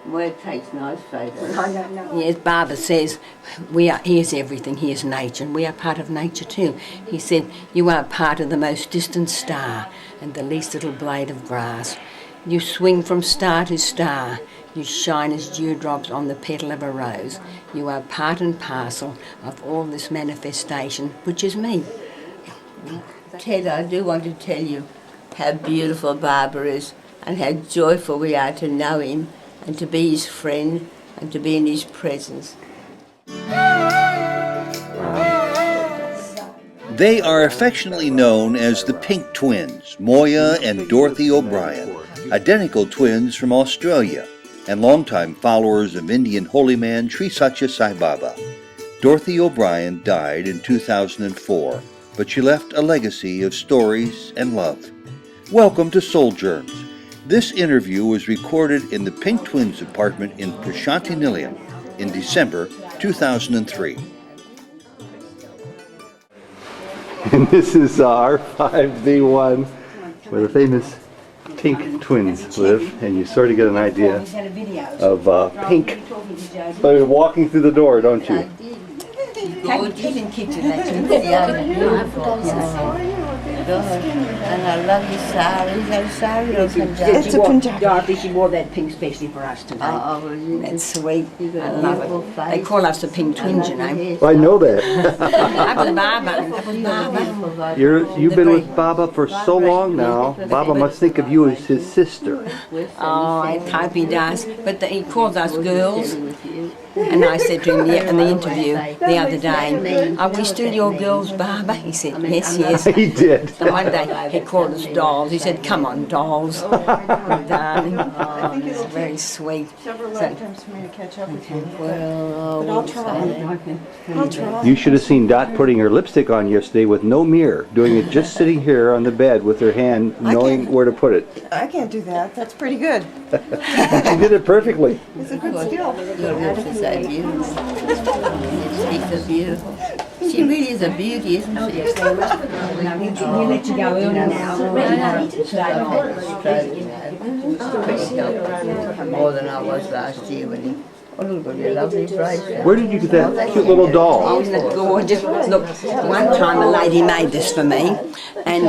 Moyia takes nice photos. Yes, Baba says, he is everything, he is nature, and we are part of nature too. He said, you are part of the most distant star and the least little blade of grass. You swing from star to star. You shine as dewdrops on the petal of a rose. You are part and parcel of all this manifestation, which is me. Ted, I do want to tell you how beautiful Baba is and how joyful we are to know him and to be his friend and to be in his presence. They are affectionately known as the Pink Twins, Moyia and Dorothy O'Brien, identical twins from Australia and longtime followers of Indian holy man Sri Sathya Sai Baba. Dorothy O'Brien died in 2004, but she left a legacy of stories and love. Welcome to Souljourns. This interview was recorded in the Pink Twins apartment in Prashanti Nilayam in December 2003. And this is R5V1, where the famous Pink Twins live, and you sort of get an idea of Pink by walking through the door, don't you? And I love your sari. Is that a sari or Punjabi? It's a Punjabi. Dorothy, she wore that pink especially for us today. That's sweet. I love it. They call us the Pink Twins, you know. I know that. That was Baba. You've been with Baba for so long now. Baba must think of you as his sister. Oh, I hope he does. But he calls us girls. And I said to him in the interview the other day, are we still your girls, Baba? He said, yes, yes. He did. And one day he called us dolls. He said, come on, dolls. Darling. Oh, it's very sweet. Several lifetimes for me to catch up with you. Well, But I'll try. I'll try. You should have seen Dot putting her lipstick on yesterday with no mirror, doing it just sitting here on the bed with her hand, knowing where to put it. I can't do that. That's pretty good. She did it perfectly. It's a good skill. your lips are so beautiful. Your cheeks are beautiful. She really is a beauty, isn't she? We'll let you go early now. More than I was last year when he... Oh, look at your lovely bracelet. Where did you get that cute little doll? Isn't it gorgeous? Look, one time a lady made this for me, and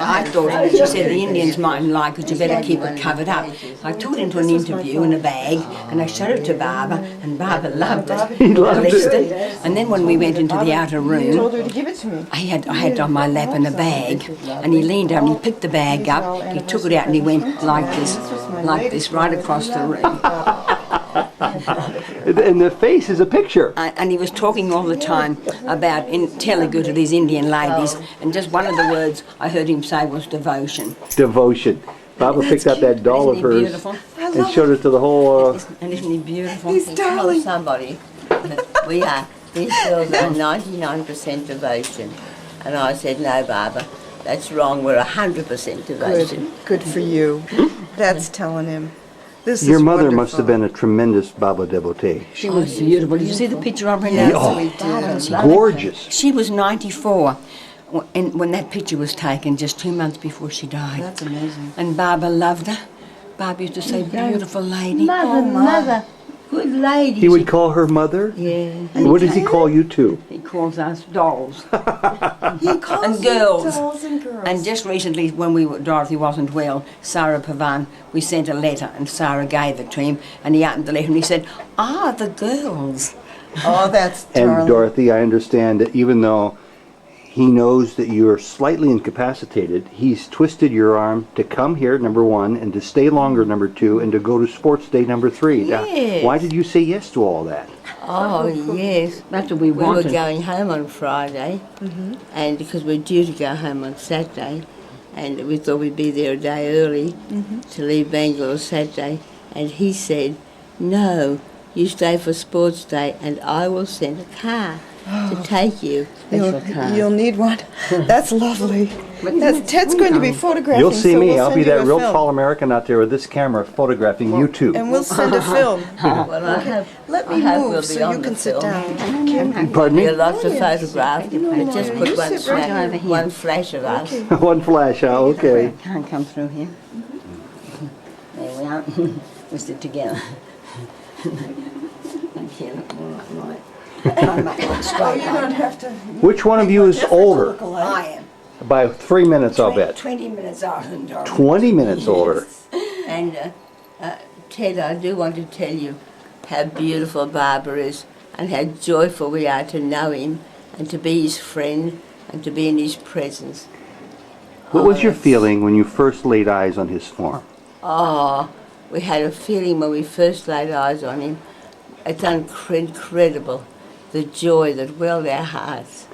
I thought, she said the Indians mightn't like it, you better keep it covered up. I took it into an interview in a bag, and I showed it to Baba, and Baba loved it. He loved it. And then when we went into the outer You told room, her to give it to me. I had it on my lap in a bag, and he leaned down, he picked the bag up, he took it out, and he went like this, right across the room. And the face is a picture. And he was talking all the time about in Telugu to these Indian ladies, and just one of the words I heard him say was devotion. Devotion. Baba picked up that doll of Isn't he hers beautiful? and showed it to the whole... And isn't he beautiful? He's Tell darling. somebody that we are, these girls are 99% devotion. And I said, no, Baba, that's wrong, we're 100% devotion. Good for you. That's telling him. This Your is mother wonderful. must have been a tremendous Baba devotee. She was beautiful. Did you see the picture of her now? Oh, gorgeous. She was 94 when that picture was taken, just 2 months before she died. That's amazing. And Baba loved her. Baba used to say, beautiful lady. Mother, good lady. He would call her mother? Yeah. And what does he call you two? He calls us dolls. He calls And you girls. dolls and girls. And just recently, when Dorothy wasn't well, Sarah Pavan, we sent a letter, and Sarah gave it to him, and he opened the letter and he said, the girls. Oh, that's And darling. Dorothy, I understand that even though he knows that you are slightly incapacitated, he's twisted your arm to come here, number one, and to stay longer, number two, and to go to sports day, number three. Now, Yes. why did you say yes to all that? Oh, yes. That's what we We were wanted. going home on Friday, and because we're due to go home on Saturday, and we thought we'd be there a day early to leave Bangalore Saturday, and he said, no, you stay for sports day and I will send a car to take you. You'll need one. That's lovely. Ted's going to be photographing. You'll see so me. we'll I'll send be you that a real film. tall American out there with this camera photographing you two. And we'll send a film. Well, I hope, Let I me hope move we'll be so on you the can sit film. down. Pardon There are me? lots of photographs, but just put You one, sit right over here. one flash of us. One flash, okay. Can't come through here. There we are. We sit together. Thank you. All right. Try to make one straight. You don't have to. Which one of you is older? I am. By 3 minutes, I'll bet. 20 minutes older than Dorothy. 20 minutes older. And Ted, I do want to tell you how beautiful Barbara is and how joyful we are to know him and to be his friend and to be in his presence. What was your it's- feeling when you first laid eyes on his form? Oh, we had a feeling when we first laid eyes on him. It's incredible, the joy that welled our hearts.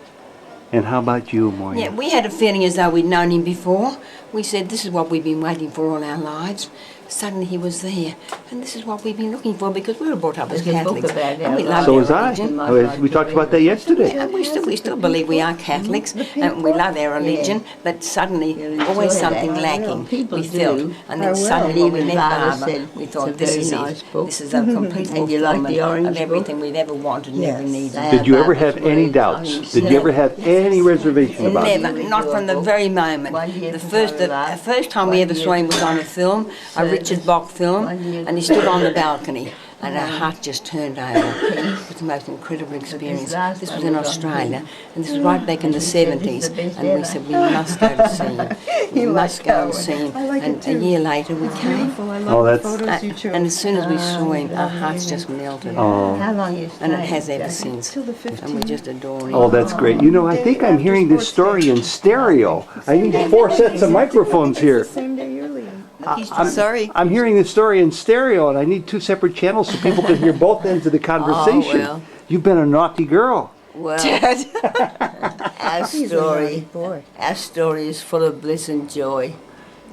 And how about you, Moyia? Yeah, we had a feeling as though we'd known him before. We said, this is what we've been waiting for all our lives. Suddenly he was there. And this is what we've been looking for because we were brought up as There's a book Catholics. about And we our love So our was I. religion. We talked about that yesterday. And we still believe we are Catholics and we love our religion, but suddenly always enjoy something that. lacking. People We felt, do. and I then will. suddenly when we Even met Barbara Barbara, said we it's thought a this very is nice it. book. This is a complete And you like fulfillment the orange of book? everything we've ever wanted and ever Yes. needed. Did you ever have any doubts? Did you ever have any reservation about it? Never, not from the very moment. The first time we ever saw him was on a film, a Richard Bach film, and he stood on the balcony, and our heart just turned over. It was the most incredible experience. This was in Australia, and this was right back in the 70s, and we said we must go to see him. We must go and see him. I like it And a too. year later we came, Beautiful. I Oh, love the that's- photos you chose. and as soon as we saw him, our hearts just melted. Oh. How long you And it stayed? has ever since. Till the And we 15th. just adore him. Oh, that's great. You know, I think I'm hearing this story in stereo. I need 4 sets of microphones here. Same day you're leaving. I'm, I'm hearing this story in stereo, and I need 2 separate channels so people can hear both ends of the conversation. well. You've been a naughty girl. Well, our story is full of bliss and joy.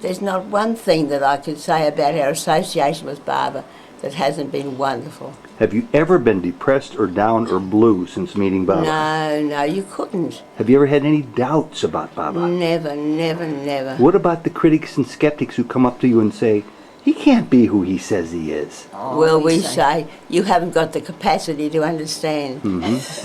There's not one thing that I could say about our association with Barbara that hasn't been wonderful. Have you ever been depressed or down or blue since meeting Baba? No, you couldn't. Have you ever had any doubts about Baba? Never, never, never. What about the critics and skeptics who come up to you and say, he can't be who he says he is? Well, we say, you haven't got the capacity to understand.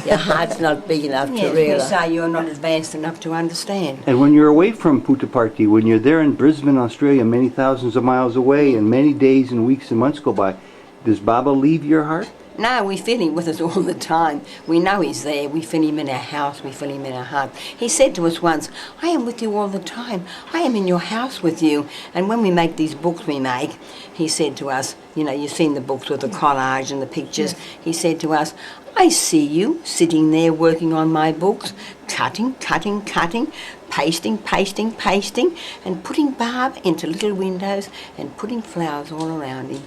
Your heart's not big enough to Yes, we realise. say you're not advanced enough to understand. And when you're away from Puttaparthi, when you're there in Brisbane, Australia, many thousands of miles away, and many days and weeks and months go by, does Baba leave your heart? No, we feel him with us all the time. We know he's there. We feel him in our house. We feel him in our heart. He said to us once, I am with you all the time. I am in your house with you. And when we make these books we make, he said to us, you know, you've seen the books with the collage and the pictures. He said to us, I see you sitting there working on my books, cutting, pasting, and putting barb into little windows and putting flowers all around him.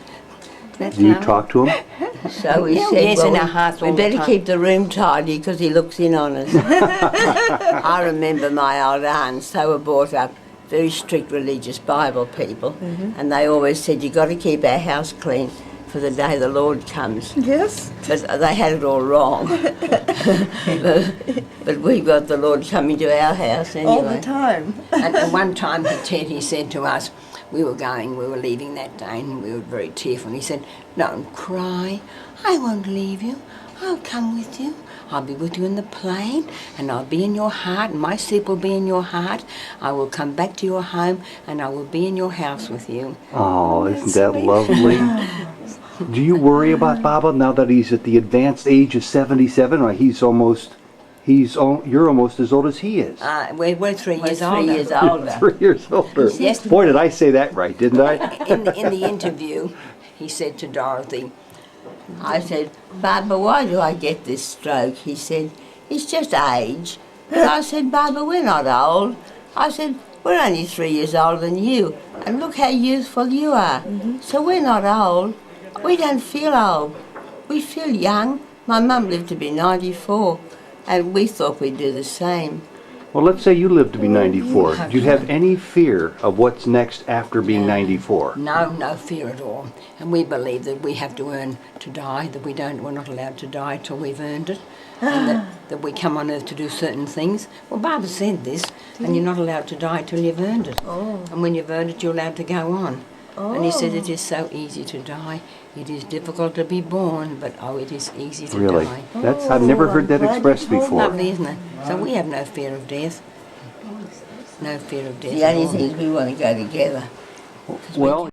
Do you talk to him? So we Yeah, said, yes, well, in our hearts all we the better time. keep the room tidy because he looks in on us. I remember my old aunts, they were brought up very strict religious Bible people, and they always said, you've got to keep our house clean for the day the Lord comes. Yes. But they had it all wrong. but we've got the Lord coming to our house anyway. All the time. And one time he said to us, we were leaving that day and we were very tearful. And he said, don't cry, I won't leave you, I'll come with you. I'll be with you in the plane and I'll be in your heart and my sleep will be in your heart. I will come back to your home and I will be in your house with you. Oh, isn't that lovely? Do you worry about Baba now that he's at the advanced age of 77? Or you're almost as old as he is. We're 3 We're years 3 older. years older. 3 years older. Yes. Boy, did I say that right, didn't I? In the interview, he said to Dorothy, I said, Barbara, why do I get this stroke? He said, it's just age. But I said, Barbara, we're not old. I said, we're only 3 years older than you, and look how youthful you are. So we're not old. We don't feel old. We feel young. My mum lived to be 94, and we thought we'd do the same. Well, let's say you live to be 94. Do you have any fear of what's next after being 94? no fear at all. And we believe that we have to earn to die, that we're not allowed to die till we've earned it, and that we come on earth to do certain things. Well, Barbara said this, and you're not allowed to die till you've earned it. And when you've earned it, you're allowed to go on. And he said it is so easy to die. It is difficult to be born, but it is easy to Really? die. I've never heard that expressed before. Lovely, isn't it? So we have no fear of death. No fear of death. The at only all. thing is we want to go together. Well,